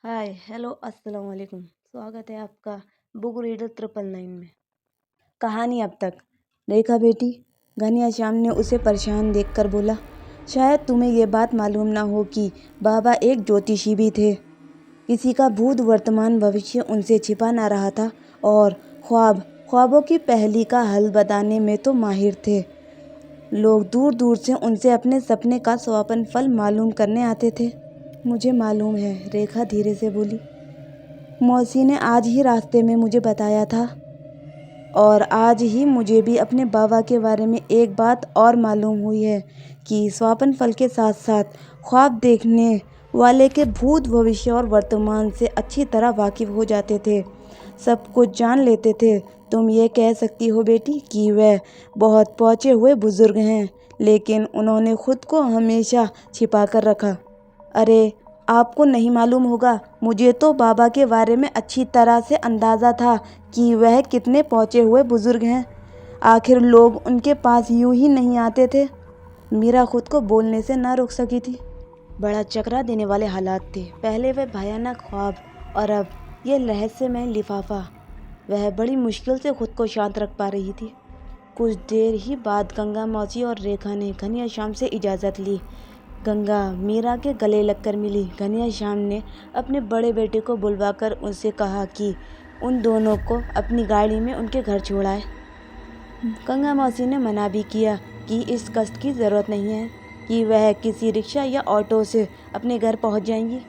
Hi hello अस्सलाम वालेकुम। स्वागत है आपका बुक रीडर 999 में। कहानी अब तक। रेखा बेटी, घनश्याम ने उसे परेशान देखकर बोला, शायद तुम्हें ये बात मालूम ना हो कि बाबा एक ज्योतिषी भी थे। किसी का भूत वर्तमान भविष्य उनसे छिपा ना रहा था और ख्वाबों की पहेली का हल बताने में तो माहिर थे। लोग दूर दूर से उनसे अपने सपने का स्वप्न फल मालूम करने आते थे। मुझे मालूम है, रेखा धीरे से बोली। मौसी ने आज ही रास्ते में मुझे बताया था और आज ही मुझे भी अपने बाबा के बारे में एक बात और मालूम हुई है कि स्वप्न फल के साथ साथ ख्वाब देखने वाले के भूत भविष्य और वर्तमान से अच्छी तरह वाकिफ हो जाते थे, सब कुछ जान लेते थे। तुम ये कह सकती हो बेटी कि वह बहुत पहुँचे हुए बुजुर्ग हैं, लेकिन उन्होंने खुद को हमेशा छिपा कर रखा। अरे, आपको नहीं मालूम होगा, मुझे तो बाबा के बारे में अच्छी तरह से अंदाज़ा था कि वह कितने पहुँचे हुए बुजुर्ग हैं। आखिर लोग उनके पास यूं ही नहीं आते थे। मीरा खुद को बोलने से ना रोक सकी थी। बड़ा चकरा देने वाले हालात थे। पहले वह भयानक ख्वाब और अब ये रहस्यमय लिफाफा। वह बड़ी मुश्किल से खुद को शांत रख पा रही थी। कुछ देर ही बाद गंगा मौसी और रेखा ने घनश्याम से इजाज़त ली। गंगा मीरा के गले लगकर मिली। घनश्याम ने अपने बड़े बेटे को बुलवाकर उनसे कहा कि उन दोनों को अपनी गाड़ी में उनके घर छोड़ाए। गंगा मौसी ने मना भी किया कि इस कष्ट की ज़रूरत नहीं है, कि वह किसी रिक्शा या ऑटो से अपने घर पहुंच जाएंगी।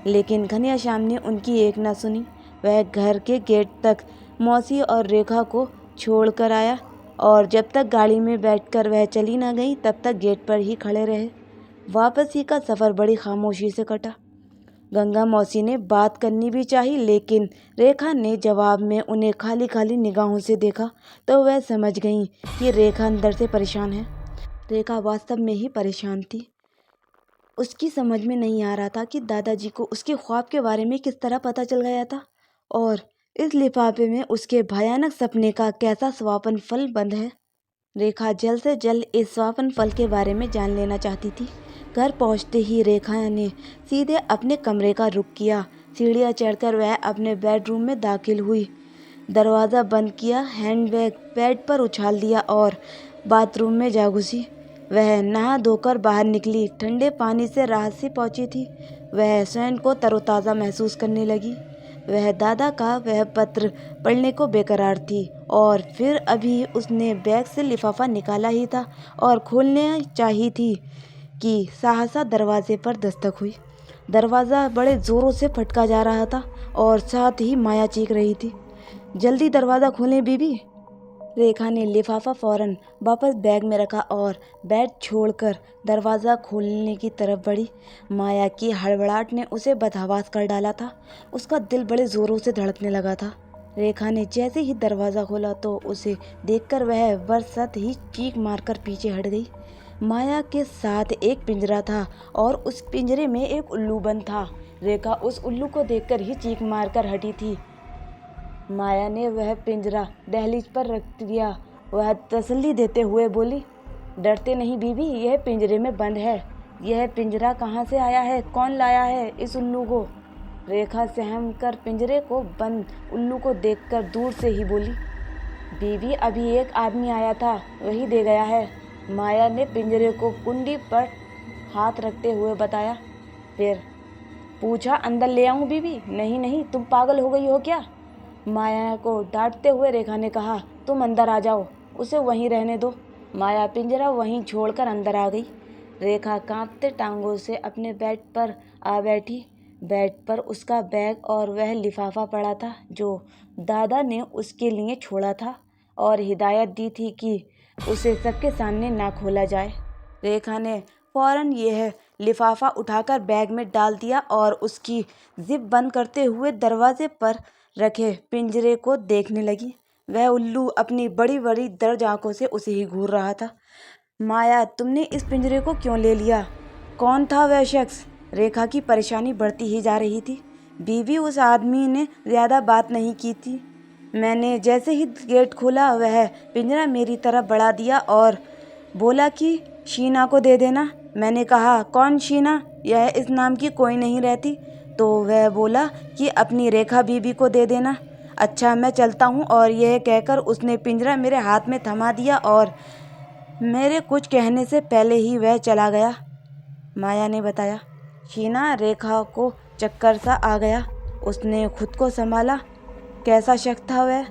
लेकिन घनश्याम ने उनकी एक न सुनी। वह घर के गेट तक मौसी और रेखा को छोड़ कर आया और जब तक गाड़ी में बैठकर वह चली न गई तब तक गेट पर ही खड़े रहे। वापसी का सफ़र बड़ी खामोशी से कटा। गंगा मौसी ने बात करनी भी चाही, लेकिन रेखा ने जवाब में उन्हें खाली खाली निगाहों से देखा तो वह समझ गई कि रेखा अंदर से परेशान है। रेखा वास्तव में ही परेशान थी। उसकी समझ में नहीं आ रहा था कि दादाजी को उसके ख्वाब के बारे में किस तरह पता चल गया था और इस लिफाफे में उसके भयानक सपने का कैसा स्वप्न फल बंद है। रेखा जल्द से जल्द इस स्वप्न फल के बारे में जान लेना चाहती थी। घर पहुंचते ही रेखा ने सीधे अपने कमरे का रुख किया। सीढ़ियां चढ़कर वह अपने बेडरूम में दाखिल हुई। दरवाज़ा बंद किया, हैंडबैग बेड पर उछाल दिया और बाथरूम में जा घुसी। वह नहा धोकर बाहर निकली। ठंडे पानी से राहत सी पहुंची थी। वह स्वयं को तरोताज़ा महसूस करने लगी। वह दादा का वह पत्र पढ़ने को बेकरार थी और फिर अभी उसने बैग से लिफाफा निकाला ही था और खोलने चाही थी कि सहसा दरवाजे पर दस्तक हुई। दरवाज़ा बड़े ज़ोरों से फटका जा रहा था और साथ ही माया चीख रही थी, जल्दी दरवाज़ा खोलें बीबी। रेखा ने लिफाफा फौरन वापस बैग में रखा और बेड छोड़कर दरवाज़ा खोलने की तरफ बढ़ी। माया की हड़बड़ाहट ने उसे बदहवास कर डाला था। उसका दिल बड़े ज़ोरों से धड़कने लगा था। रेखा ने जैसे ही दरवाज़ा खोला तो उसे देखकर वह बरसत ही चीख मारकर पीछे हट गई। माया के साथ एक पिंजरा था और उस पिंजरे में एक उल्लू बंद था। रेखा उस उल्लू को देखकर ही चीख मारकर हटी थी। माया ने वह पिंजरा दहलीज पर रख दिया। वह तसल्ली देते हुए बोली, डरते नहीं बीबी, यह पिंजरे में बंद है। यह पिंजरा कहाँ से आया है? कौन लाया है इस उल्लू को? रेखा सहम कर पिंजरे को बंद उल्लू को देखकर दूर से ही बोली, बीबी अभी एक आदमी आया था, वही दे गया है। माया ने पिंजरे को कुंडी पर हाथ रखते हुए बताया। फिर पूछा, अंदर ले आऊं बीबी? नहीं नहीं, तुम पागल हो गई हो क्या? माया को डांटते हुए रेखा ने कहा, तुम अंदर आ जाओ, उसे वहीं रहने दो। माया पिंजरा वहीं छोड़कर अंदर आ गई। रेखा कांपते टांगों से अपने बेड पर आ बैठी। बेड पर उसका बैग और वह लिफाफा पड़ा था जो दादा ने उसके लिए छोड़ा था और हिदायत दी थी कि उसे सबके सामने ना खोला जाए। रेखा ने फौरन यह लिफाफा उठाकर बैग में डाल दिया और उसकी जिप बंद करते हुए दरवाजे पर रखे पिंजरे को देखने लगी। वह उल्लू अपनी बड़ी बड़ी दर्द आंखों से उसे ही घूर रहा था। माया, तुमने इस पिंजरे को क्यों ले लिया? कौन था वह शख्स? रेखा की परेशानी बढ़ती ही जा रही थी। बीवी, उस आदमी ने ज़्यादा बात नहीं की थी। मैंने जैसे ही गेट खोला वह पिंजरा मेरी तरफ बढ़ा दिया और बोला कि शीना को दे देना। मैंने कहा, कौन शीना? यह इस नाम की कोई नहीं रहती। तो वह बोला कि अपनी रेखा बीबी को दे देना। अच्छा मैं चलता हूँ। और यह कहकर उसने पिंजरा मेरे हाथ में थमा दिया और मेरे कुछ कहने से पहले ही वह चला गया। माया ने बताया। शीना रेखा को चक्कर सा आ गया। उसने खुद को संभाला। कैसा शख्स था वह?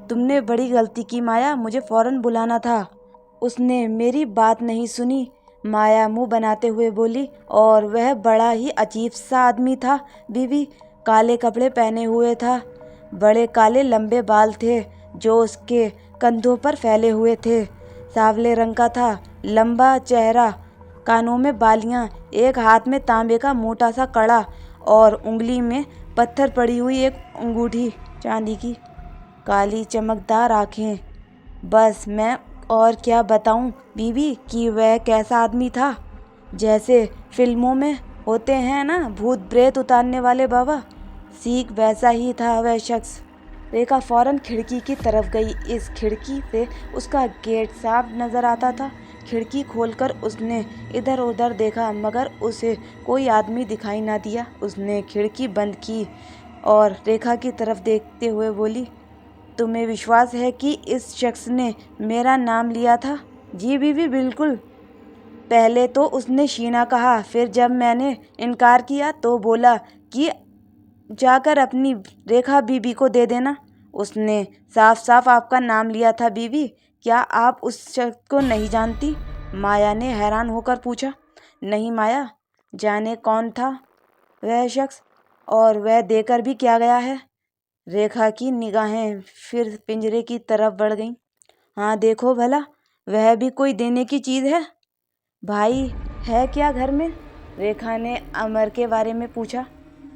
तुमने बड़ी गलती की माया, मुझे फौरन बुलाना था। उसने मेरी बात नहीं सुनी। माया मुंह बनाते हुए बोली। और वह बड़ा ही अजीब सा आदमी था बीबी। काले कपड़े पहने हुए था, बड़े काले लंबे बाल थे जो उसके कंधों पर फैले हुए थे। सांवले रंग का था, लंबा चेहरा, कानों में बालियां, एक हाथ में तांबे का मोटा सा कड़ा और उंगली में पत्थर पड़ी हुई एक अंगूठी चांदी की, काली चमकदार आंखें। बस मैं और क्या बताऊं बीबी कि वह कैसा आदमी था। जैसे फिल्मों में होते हैं ना, भूत प्रेत उतारने वाले बाबा, सीख वैसा ही था वह शख्स। रेखा फौरन खिड़की की तरफ गई। इस खिड़की से उसका गेट साफ नजर आता था। खिड़की खोलकर उसने इधर उधर देखा मगर उसे कोई आदमी दिखाई ना दिया। उसने खिड़की बंद की और रेखा की तरफ देखते हुए बोली, तुम्हें विश्वास है कि इस शख्स ने मेरा नाम लिया था? जी बीबी बिल्कुल। पहले तो उसने शीना कहा, फिर जब मैंने इनकार किया तो बोला कि जाकर अपनी रेखा बीबी को दे देना। उसने साफ साफ आपका नाम लिया था बीबी। क्या आप उस शख्स को नहीं जानती? माया ने हैरान होकर पूछा। नहीं माया, जाने कौन था वह शख्स और वह देकर भी क्या गया है। रेखा की निगाहें फिर पिंजरे की तरफ बढ़ गईं। हाँ देखो भला, वह भी कोई देने की चीज़ है? भाई है क्या घर में? रेखा ने अमर के बारे में पूछा।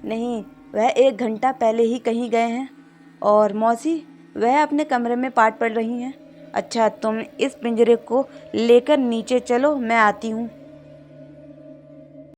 नहीं, वह 1 घंटा पहले ही कहीं गए हैं। और मौसी? वह अपने कमरे में पाठ पढ़ रही हैं। अच्छा तुम इस पिंजरे को लेकर नीचे चलो, मैं आती हूँ।